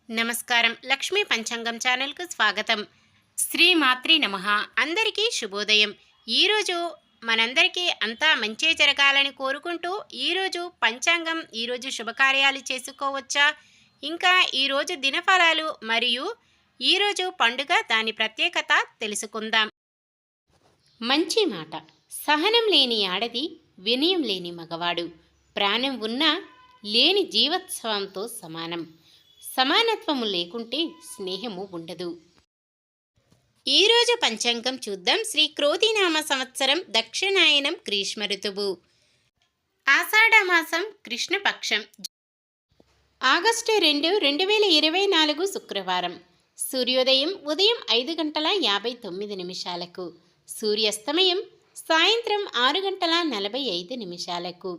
నమస్కారం. లక్ష్మీ పంచాంగం ఛానల్కు స్వాగతం. శ్రీమాత్రి నమః. అందరికీ శుభోదయం. ఈరోజు మనందరికీ అంతా మంచే జరగాలని కోరుకుంటూ ఈరోజు పంచాంగం, ఈరోజు శుభకార్యాలు చేసుకోవచ్చా, ఇంకా ఈరోజు దినఫలాలు మరియు ఈరోజు పండుగ దాని ప్రత్యేకత తెలుసుకుందాం. మంచి మాట. సహనం లేని ఆడది, వినయం లేని మగవాడు, ప్రాణం ఉన్నా లేని జీవోత్సవంతో సమానం. సమానత్వము లేకుంటే స్నేహము ఉండదు. ఈరోజు పంచాంగం చూద్దాం. శ్రీ క్రోధినామ సంవత్సరం, దక్షిణాయనం, గ్రీష్మ ఋతువు, ఆషాఢమాసం, కృష్ణపక్షం, ఆగస్టు 2, 2024 శుక్రవారం. సూర్యోదయం ఉదయం 5:59 సూర్యాస్తమయం సాయంత్రం 6:45.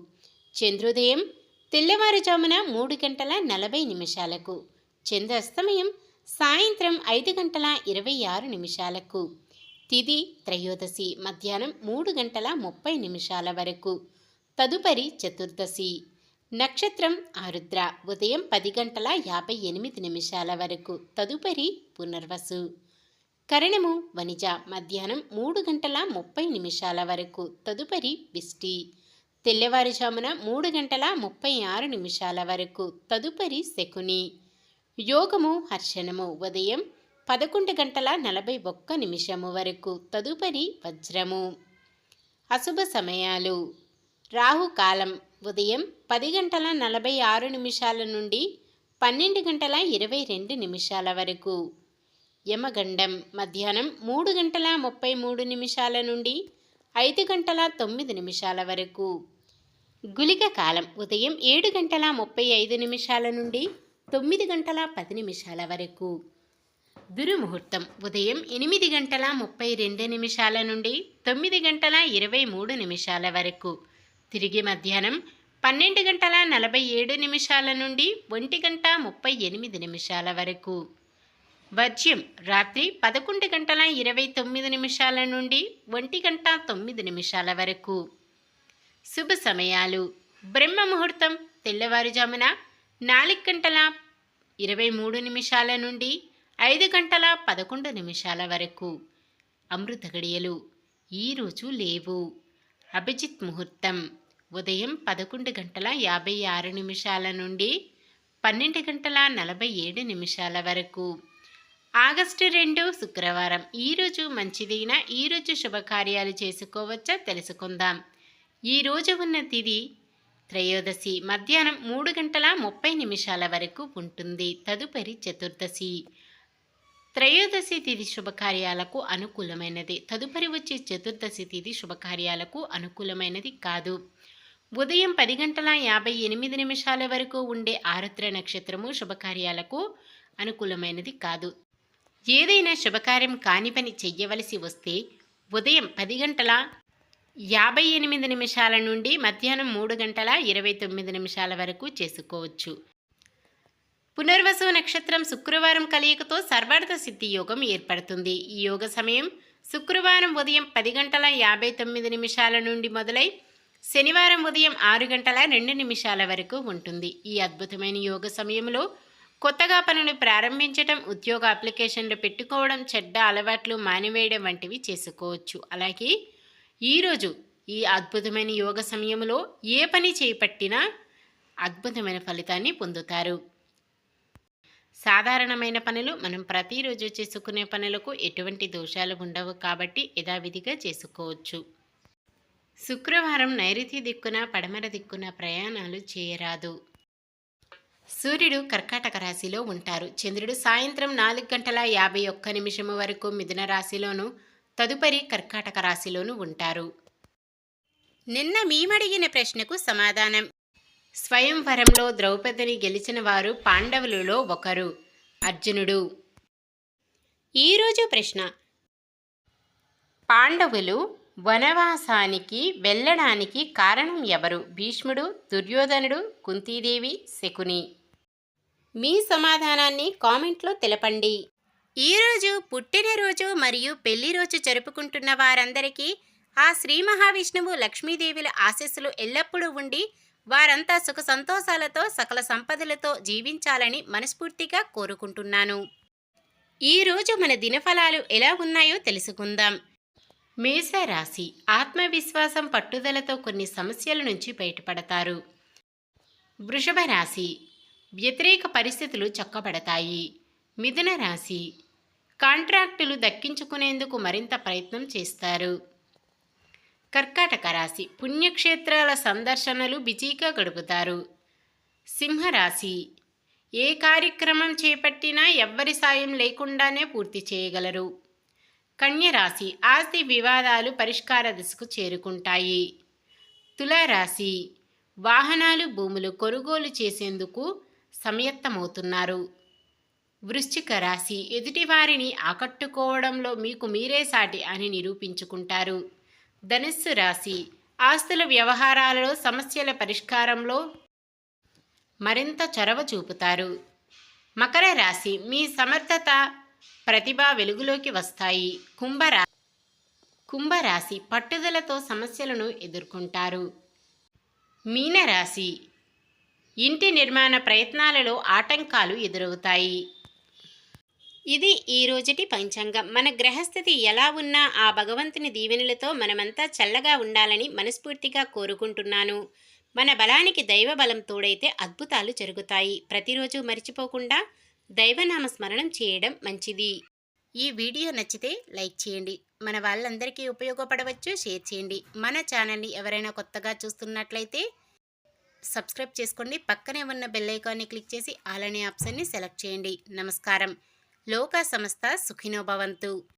చంద్రోదయం తెల్లవారుజామున 3:40. చంద్రాస్తమయం సాయంత్రం 5:26. తిథి త్రయోదశి మధ్యాహ్నం 3:30 వరకు. తదుపరి చతుర్దశి. నక్షత్రం ఆరుద్ర ఉదయం 10:58 వరకు. తదుపరి పునర్వసు. కరణము వనిజ మధ్యాహ్నం 3:30 వరకు. తదుపరి విష్టి. తెల్లవారుజామున 3:36 వరకు. తదుపరి శకుని. యోగము హర్షణము ఉదయం 11:41 వరకు. తదుపరి వజ్రము. అశుభ సమయాలు. రాహుకాలం ఉదయం 10:46 నుండి 12:22 వరకు. యమగండం మధ్యాహ్నం 3:33 నుండి 5:09 వరకు. గుళిక కాలం ఉదయం 7:35 నుండి 9:10 వరకు. దుర్ముహూర్తం ఉదయం 8:32 నుండి 9:23 వరకు. తిరిగి మధ్యాహ్నం 12:47 నుండి 1:38 వరకు. వర్జ్యం రాత్రి 11:29 నుండి 1:09 వరకు. శుభ సమయాలు. బ్రహ్మ ముహూర్తం తెల్లవారుజామున 4:23 నుండి 5:11 వరకు. అమృత గడియలు ఈరోజు లేవు. అభిజిత్ ముహూర్తం ఉదయం 11:56 నుండి 12:47 వరకు. ఆగస్టు 2 శుక్రవారం. ఈరోజు మంచిదైన ఈరోజు శుభకార్యాలు చేసుకోవచ్చా తెలుసుకుందాం. ఈరోజు ఉన్న తిథి త్రయోదశి మధ్యాహ్నం 3:30 వరకు ఉంటుంది. తదుపరి చతుర్దశి. త్రయోదశి తిథి శుభకార్యాలకు అనుకూలమైనది. తదుపరి వచ్చే చతుర్దశి తిథి శుభకార్యాలకు అనుకూలమైనది కాదు. ఉదయం 10:58 వరకు ఉండే ఆరుద్ర నక్షత్రము శుభకార్యాలకు అనుకూలమైనది కాదు. ఏదైనా శుభకార్యం కాని పని చెయ్యవలసి వస్తే ఉదయం 10:58 నుండి మధ్యాహ్నం 3:29 వరకు చేసుకోవచ్చు. పునర్వసు నక్షత్రం శుక్రవారం కలయికతో సర్వార్థ సిద్ధి యోగం ఏర్పడుతుంది. ఈ యోగ సమయం శుక్రవారం ఉదయం 10:59 నుండి మొదలై శనివారం ఉదయం 6:02 వరకు ఉంటుంది. ఈ అద్భుతమైన యోగ సమయంలో కొత్తగా పనులు ప్రారంభించడం, ఉద్యోగ అప్లికేషన్లు పెట్టుకోవడం, చెడ్డ అలవాట్లు మానివేయడం వంటివి చేసుకోవచ్చు. అలాగే ఈరోజు ఈ అద్భుతమైన యోగ సమయంలో ఏ పని చేపట్టినా అద్భుతమైన ఫలితాన్ని పొందుతారు. సాధారణమైన పనులు మనం ప్రతిరోజు చేసుకునే పనులకు ఎటువంటి దోషాలు ఉండవు కాబట్టి యథావిధిగా చేసుకోవచ్చు. శుక్రవారం నైరుతి దిక్కున పడమర దిక్కున ప్రయాణాలు చేయరాదు. సూర్యుడు కర్కాటక రాశిలో ఉంటారు. చంద్రుడు సాయంత్రం 4:51 వరకు మిథున రాశిలోను, తదుపరి కర్కాటక రాశిలోను ఉంటారు. నిన్న మేమడిగిన ప్రశ్నకు సమాధానం. స్వయంవరంలో ద్రౌపదిని గెలిచిన వారు పాండవులలో ఒకరు, అర్జునుడు. ఈరోజు ప్రశ్న. పాండవులు వనవాసానికి వెళ్ళడానికి కారణం ఎవరు? భీష్ముడు, దుర్యోధనుడు, కుంతీదేవి, శకుని? మీ సమాధానాన్ని కామెంట్లో తెలపండి. ఈరోజు పుట్టినరోజు మరియు పెళ్లి రోజు జరుపుకుంటున్న వారందరికీ ఆ శ్రీ మహావిష్ణువు, లక్ష్మీదేవుల ఆశీస్సులు ఎల్లప్పుడూ ఉండి వారంతా సుఖ సంతోషాలతో సకల సంపదలతో జీవించాలని మనస్ఫూర్తిగా కోరుకుంటున్నాను. ఈరోజు మన దినఫలాలు ఎలా ఉన్నాయో తెలుసుకుందాం. మేషరాశి ఆత్మవిశ్వాసం పట్టుదలతో కొన్ని సమస్యల నుంచి బయటపడతారు. వృషభ రాశి వ్యతిరేక పరిస్థితులు చక్కబడతాయి. మిథున రాశి కాంట్రాక్టులు దక్కించుకునేందుకు మరింత ప్రయత్నం చేస్తారు. కర్కాటక రాశి పుణ్యక్షేత్రాల సందర్శనలు బిజీగా గడుపుతారు. సింహరాశి ఏ కార్యక్రమం చేపట్టినా ఎవ్వరి సాయం లేకుండానే పూర్తి చేయగలరు. కన్యరాశి ఆస్తి వివాదాలు పరిష్కార దిశకు చేరుకుంటాయి. తులారాశి వాహనాలు భూములు కొనుగోలు చేసేందుకు సమాయత్తమవుతున్నారు. వృశ్చిక రాశి ఎదుటివారిని ఆకట్టుకోవడంలో మీకు మీరే సాటి అని నిరూపించుకుంటారు. ధనుస్సు రాశి ఆస్తుల వ్యవహారాలలో సమస్యల పరిష్కారంలో మరింత చొరవ చూపుతారు. మకర రాశి మీ సమర్థత ప్రతిభ వెలుగులోకి వస్తాయి. కుంభరాశి పట్టుదలతో సమస్యలను ఎదుర్కొంటారు. మీనరాశి ఇంటి నిర్మాణ ప్రయత్నాలలో ఆటంకాలు ఎదురవుతాయి. ఇది ఈ రోజుటి పంచాంగం. మన గ్రహస్థితి ఎలా ఉన్నా ఆ భగవంతుని దీవెనలతో మనమంతా చల్లగా ఉండాలని మనస్ఫూర్తిగా కోరుకుంటున్నాను. మన బలానికి దైవ బలం తోడైతే అద్భుతాలు జరుగుతాయి. ప్రతిరోజు మర్చిపోకుండా దైవనామ స్మరణం చేయడం మంచిది. ఈ వీడియో నచ్చితే లైక్ చేయండి. మన వాళ్ళందరికీ ఉపయోగపడవచ్చు, షేర్ చేయండి. మన ఛానల్ని ఎవరైనా కొత్తగా చూస్తున్నట్లయితే సబ్స్క్రైబ్ చేసుకోండి. పక్కనే ఉన్న బెల్ ఐకాన్ని క్లిక్ చేసి ఆల్ అనే ఆప్షన్ని సెలెక్ట్ చేయండి. నమస్కారం. లోకా సమస్త సుఖినో భవంతు.